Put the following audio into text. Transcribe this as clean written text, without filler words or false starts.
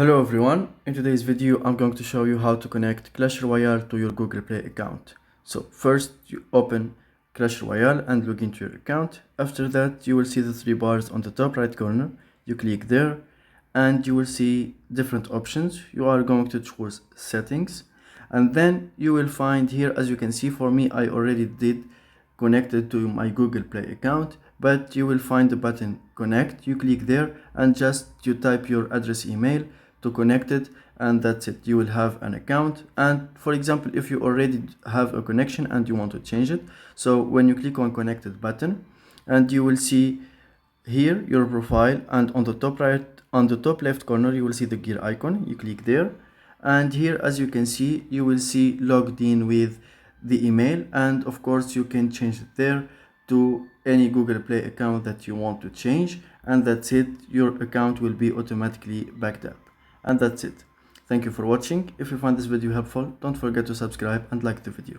Hello everyone, in today's video I'm going to show you how to connect Clash Royale to your Google Play account. So first you open Clash Royale and log into your account. After that you will see the three bars on the top right corner. You click there and you will see different options. You are going to choose settings and then you will find here, as you can see, for me I already did connected to my Google Play account, but you will find the button connect. You click there and just you type your address email to connect it, and that's it. You will have an account. And for example, if you already have a connection and you want to change it, so when you click on connected button and you will see here your profile, and on the top right, on the top left corner you will see the gear icon. You click there and here, as you can see, you will see logged in with the email, and of course you can change it there to any Google Play account that you want to change, and that's it. Your account will be automatically backed up, and that's it. Thank you for watching. If you find this video helpful, don't forget to subscribe and like the video.